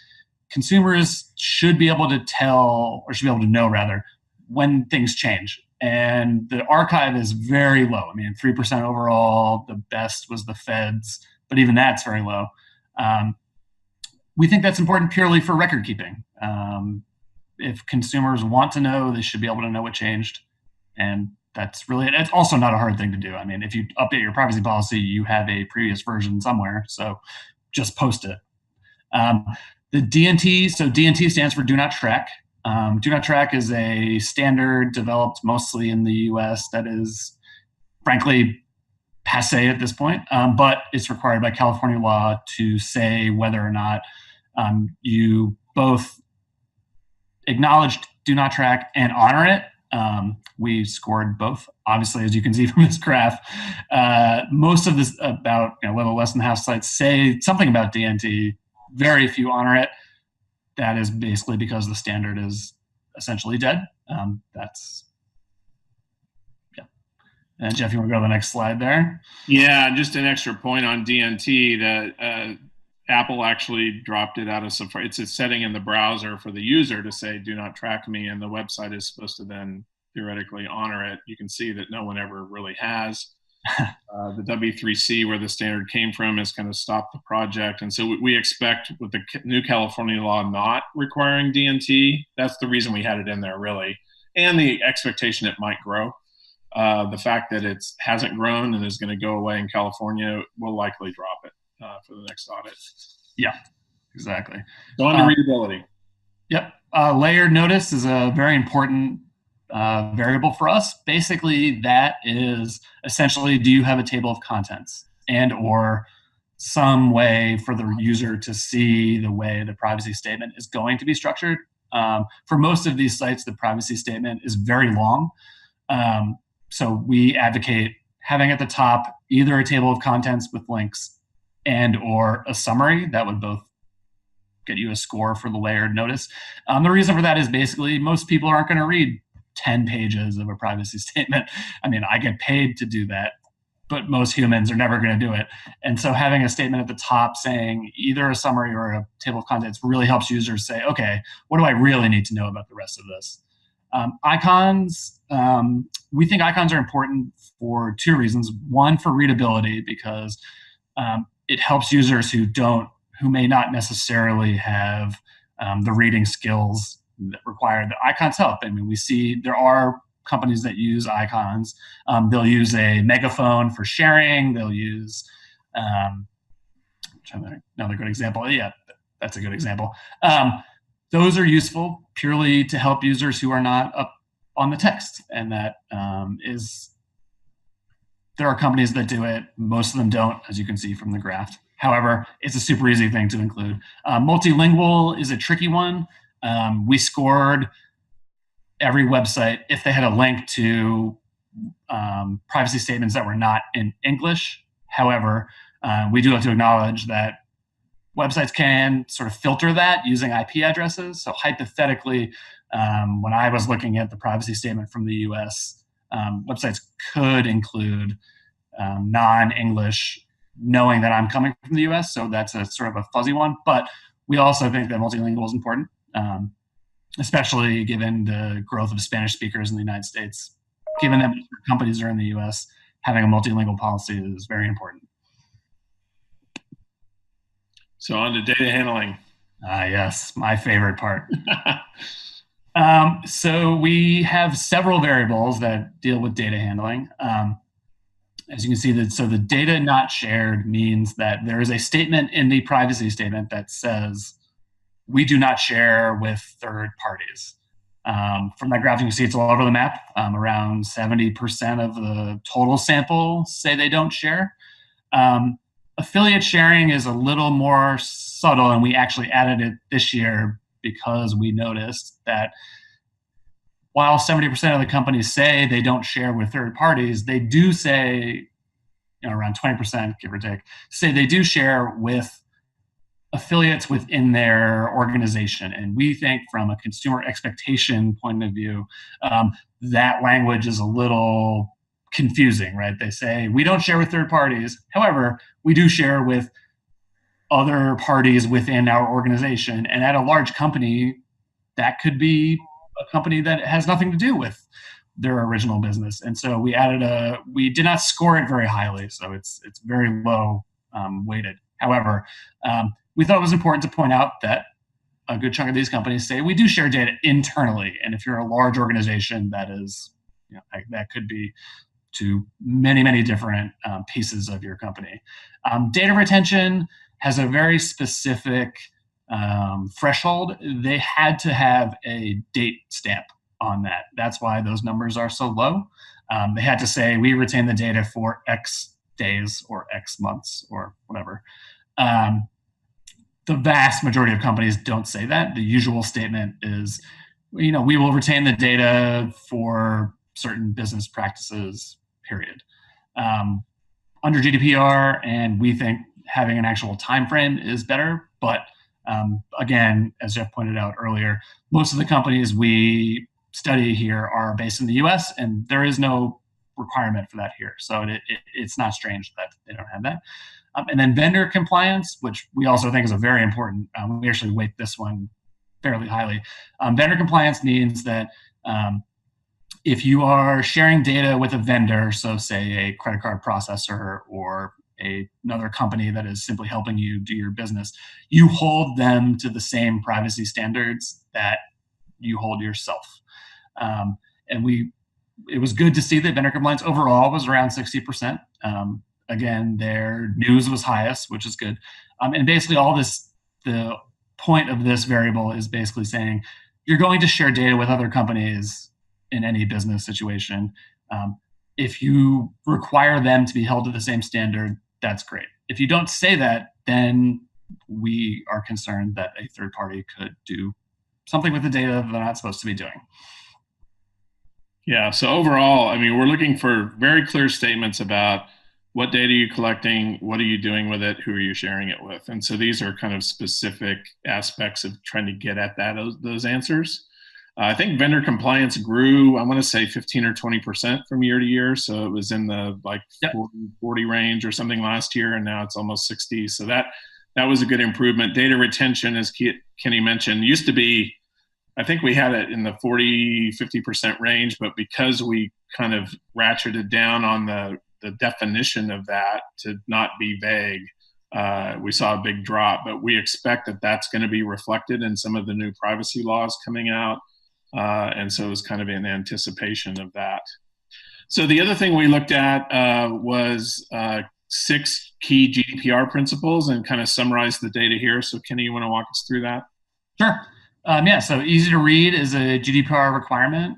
consumers should be able to tell, or should be able to know, rather, when things change. And the archive is very low. I mean, 3% overall. The best was the Feds, but even that's very low. We think that's important purely for record keeping. If consumers want to know, they should be able to know what changed. And that's really it. It's also not a hard thing to do. I mean, if you update your privacy policy, you have a previous version somewhere, so just post it. The DNT, so DNT stands for Do Not Track. Do Not Track is a standard developed mostly in the US that is, frankly, passé at this point, but it's required by California law to say whether or not you both acknowledge Do Not Track and honor it. We scored both, obviously, as you can see from this graph. Most of this, about a little less than half sites, say something about DNT. Very few honor it. That is basically because the standard is essentially dead. That's, yeah. And Jeff, you want to go to the next slide there? Yeah, just an extra point on DNT that Apple actually dropped it out of Safari. It's a setting in the browser for the user to say, do not track me, and the website is supposed to then theoretically honor it. You can see that no one ever really has. The W3C, where the standard came from, has kind of stopped the project. And so we expect with the new California law not requiring DNT, that's the reason we had it in there, really. And the expectation it might grow. The fact that it hasn't grown and is going to go away in California will likely drop it for the next audit. Yeah, exactly. So on to readability. Yep. Layered notice is a very important variable for us. Basically, that is essentially, do you have a table of contents and or some way for the user to see the way the privacy statement is going to be structured? For most of these sites, the privacy statement is very long. So we advocate having at the top either a table of contents with links and or a summary that would both get you a score for the layered notice. The reason for that is basically most people aren't going to read 10 pages of a privacy statement. I mean, I get paid to do that, but most humans are never going to do it. And so having a statement at the top saying either a summary or a table of contents really helps users say, okay, what do I really need to know about the rest of this? Icons, we think icons are important for two reasons. One, for readability, because it helps users who may not necessarily have the reading skills that require the icons help. I mean, we see there are companies that use icons. They'll use a megaphone for sharing. They'll use another good example. Yeah, that's a good example. Those are useful purely to help users who are not up on the text, and that there are companies that do it. Most of them don't, as you can see from the graph. However, it's a super easy thing to include. Multilingual is a tricky one. We scored every website if they had a link to privacy statements that were not in English. However, we do have to acknowledge that websites can sort of filter that using IP addresses. So hypothetically, when I was looking at the privacy statement from the US, websites could include non-English, knowing that I'm coming from the US. So that's a sort of a fuzzy one. But we also think that multilingual is important, especially given the growth of Spanish speakers in the United States. Given that companies are in the US, having a multilingual policy is very important. So on to data handling. Yes, my favorite part. So we have several variables that deal with data handling. As you can see, the data not shared means that there is a statement in the privacy statement that says, we do not share with third parties. From that graph, you can see it's all over the map. Around 70% of the total sample say they don't share. Affiliate sharing is a little more subtle, and we actually added it this year because we noticed that while 70% of the companies say they don't share with third parties, they do say, around 20%, give or take, say they do share with affiliates within their organization. And we think from a consumer expectation point of view, that language is a little confusing, right? They say, we don't share with third parties. However, we do share with other parties within our organization. And at a large company, that could be a company that has nothing to do with their original business. And so we did not score it very highly. So it's very low weighted. However, we thought it was important to point out that a good chunk of these companies say we do share data internally. And if you're a large organization, that is, that could be to many, many different pieces of your company. Data retention has a very specific threshold. They had to have a date stamp on that. That's why those numbers are so low. They had to say, we retain the data for X days or X months or whatever. The vast majority of companies don't say that. The usual statement is, we will retain the data for certain business practices, period. Under GDPR, and we think having an actual time frame is better. But again, as Jeff pointed out earlier, most of the companies we study here are based in the US, and there is no requirement for that here. So it's not strange that they don't have that. And then vendor compliance, which we also think is a very important, we actually weight this one fairly highly. Vendor compliance means that if you are sharing data with a vendor, so say a credit card processor or another company that is simply helping you do your business, you hold them to the same privacy standards that you hold yourself. And it was good to see that vendor compliance overall was around 60%. Again, their news was highest, which is good. And basically the point of this variable is basically saying you're going to share data with other companies in any business situation. If you require them to be held to the same standard, that's great. If you don't say that, then we are concerned that a third party could do something with the data they're not supposed to be doing. Yeah, so overall, I mean, we're looking for very clear statements about what data are you collecting, what are you doing with it, who are you sharing it with? And so these are kind of specific aspects of trying to get at those answers. I think vendor compliance grew, I want to say 15 or 20% from year to year. So it was in the 40 range or something last year, and now it's almost 60. So that was a good improvement. Data retention, as Kenny mentioned, used to be, I think we had it in the 40-50% range, but because we kind of ratcheted down on the definition of that to not be vague, we saw a big drop. But we expect that that's going to be reflected in some of the new privacy laws coming out. And so it was kind of in anticipation of that. So the other thing we looked at was 6 key GDPR principles and kind of summarized the data here. So Kenny, you want to walk us through that? Sure. Yeah, so easy to read is a GDPR requirement.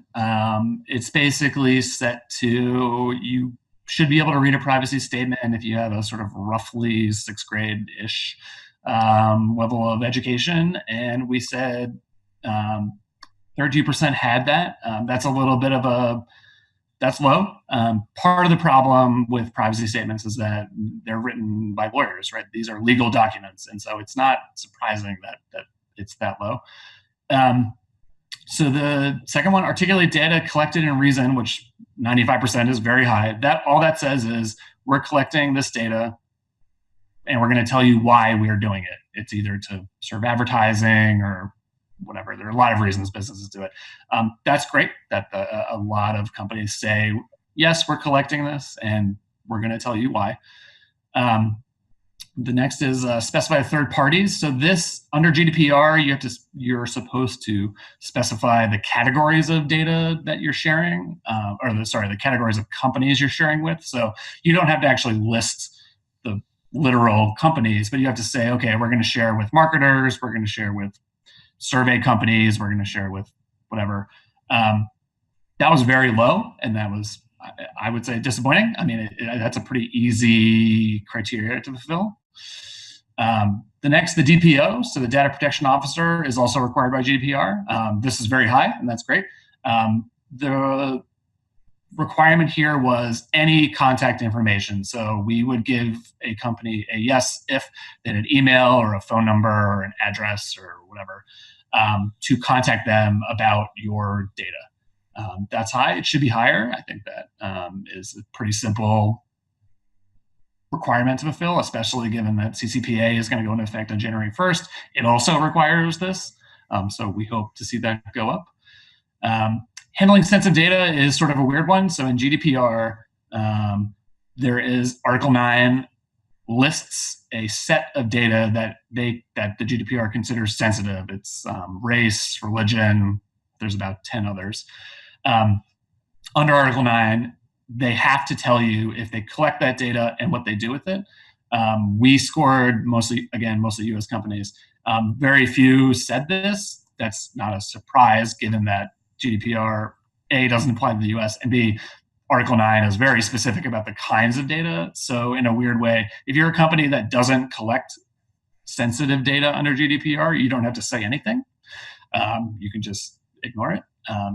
It's basically set to, you should be able to read a privacy statement if you have a sort of roughly 6th grade-ish level of education. And we said 32% had that. That's a little bit of that's low. Part of the problem with privacy statements is that they're written by lawyers, right? These are legal documents. And so it's not surprising that it's that low. So the second one, articulate data collected in reason, which 95% is very high. All that says is we're collecting this data and we're going to tell you why we are doing it. It's either to serve advertising or whatever. There are a lot of reasons businesses do it. That's great that a lot of companies say, yes, we're collecting this and we're going to tell you why. The next is specify third parties. So this, under GDPR, you're supposed to specify the categories of data that you're sharing, the categories of companies you're sharing with. So you don't have to actually list the literal companies, but you have to say, okay, we're going to share with marketers, we're going to share with survey companies, we're going to share with whatever. That was very low, and that was, I would say, disappointing. I mean, that's a pretty easy criteria to fulfill. The next, the DPO, so the Data Protection Officer, is also required by GDPR. This is very high, and that's great. The requirement here was any contact information. So we would give a company a yes if they had an email or a phone number or an address or whatever to contact them about your data. That's high. It should be higher. I think that is a pretty simple requirement to fulfill, especially given that CCPA is going to go into effect on January 1st. It also requires this. So we hope to see that go up. Handling sensitive data is sort of a weird one. So in GDPR, there is Article 9 lists a set of data that the GDPR considers sensitive. It's race, religion, there's about 10 others. Under Article 9, they have to tell you if they collect that data and what they do with it. We scored mostly US companies. Very few said this. That's not a surprise given that GDPR, A, doesn't apply to the US, and B, Article 9 is very specific about the kinds of data. So in a weird way, if you're a company that doesn't collect sensitive data under GDPR, you don't have to say anything. You can just ignore it.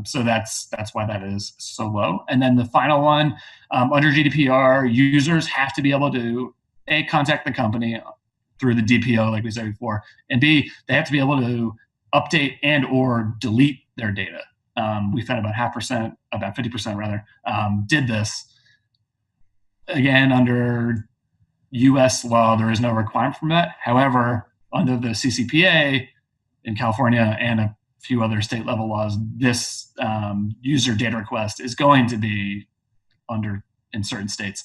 So that's why that is so low. And then the final one, under GDPR, users have to be able to, A, contact the company through the DPO, like we said before, and B, they have to be able to update and or delete their data. We found about 50% rather, did this. Again, under US law, there is no requirement from that. However, under the CCPA in California and a few other state level laws, this user data request is going to be in certain states,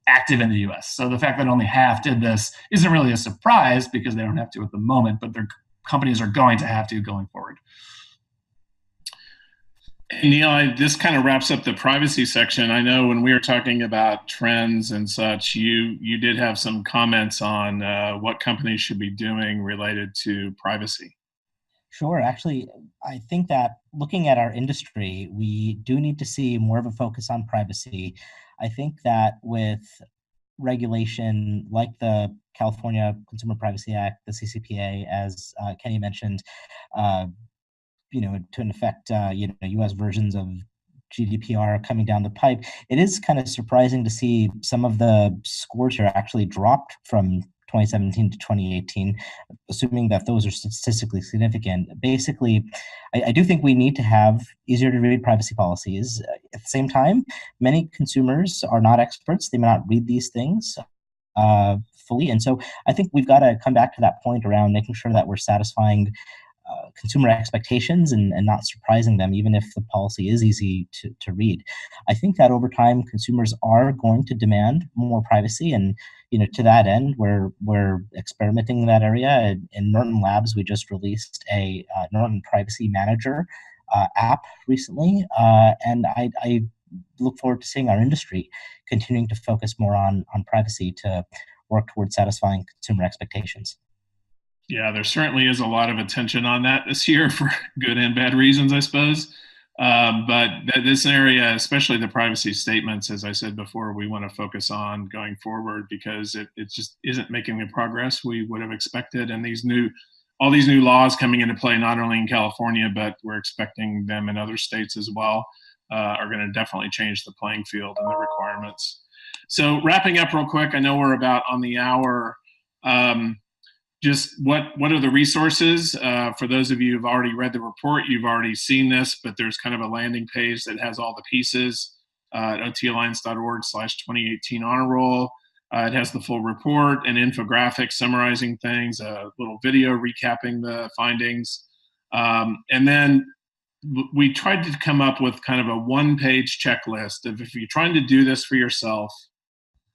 active in the US. So the fact that only half did this isn't really a surprise because they don't have to at the moment, but their companies are going to have to going forward. Neil, this kind of wraps up the privacy section. I know when we were talking about trends and such, you did have some comments on what companies should be doing related to privacy. Sure. Actually, I think that looking at our industry, we do need to see more of a focus on privacy. I think that with regulation like the California Consumer Privacy Act, the CCPA, as Kenny mentioned, to affect U.S. versions of GDPR coming down the pipe, it is kind of surprising to see some of the scores here actually dropped from 2017 to 2018, assuming that those are statistically significant. Basically, I do think we need to have easier to read privacy policies. At the same time, many consumers are not experts. They may not read these things fully. And so I think we've got to come back to that point around making sure that we're satisfying consumer expectations and not surprising them, even if the policy is easy to read. I think that over time, consumers are going to demand more privacy, and to that end, we're experimenting in that area. In Norton Labs, we just released a Norton Privacy Manager app recently, and I look forward to seeing our industry continuing to focus more on privacy to work towards satisfying consumer expectations. Yeah, there certainly is a lot of attention on that this year for good and bad reasons, I suppose. But this area, especially the privacy statements, as I said before, we want to focus on going forward because it just isn't making the progress we would have expected. And all these new laws coming into play, not only in California, but we're expecting them in other states as well, are going to definitely change the playing field and the requirements. So wrapping up real quick, I know we're about on the hour. Just what are the resources? For those of you who've already read the report, you've already seen this, but there's kind of a landing page that has all the pieces at otalliance.org/2018 honor roll. It has the full report, an infographic summarizing things, a little video recapping the findings. And then we tried to come up with kind of a one-page checklist of if you're trying to do this for yourself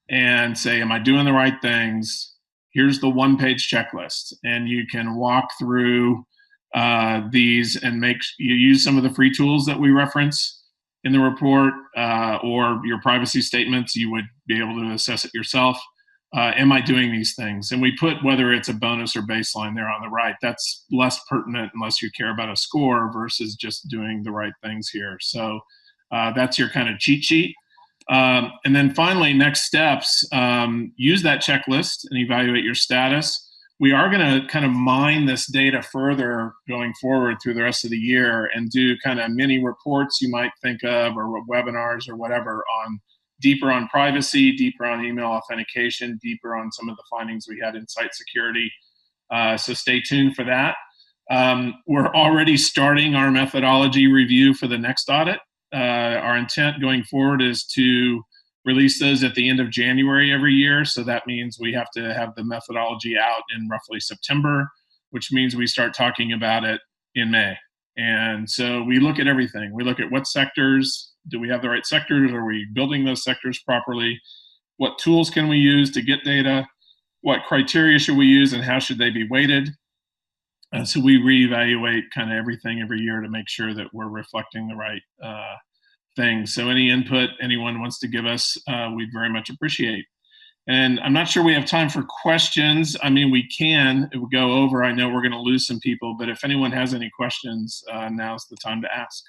and say, am I doing the right things? Here's the one-page checklist, and you can walk through these and you use some of the free tools that we reference in the report, or your privacy statements. You would be able to assess it yourself. Am I doing these things? And we put whether it's a bonus or baseline there on the right. That's less pertinent unless you care about a score versus just doing the right things here. So that's your kind of cheat sheet. And then finally, next steps, use that checklist and evaluate your status. We are going to kind of mine this data further going forward through the rest of the year and do kind of mini reports you might think of, or webinars or whatever, deeper on privacy, deeper on email authentication, deeper on some of the findings we had in site security. So stay tuned for that. We're already starting our methodology review for the next audit. Our intent going forward is to release those at the end of January every year. So that means we have to have the methodology out in roughly September, which means we start talking about it in May. And so we look at everything. We look at what sectors, do we have the right sectors? Are we building those sectors properly? What tools can we use to get data? What criteria should we use and how should they be weighted? So we reevaluate kind of everything every year to make sure that we're reflecting the right things. So any input anyone wants to give us, we'd very much appreciate. And I'm not sure we have time for questions. I mean, we can. It would go over. I know we're going to lose some people, but if anyone has any questions, now's the time to ask.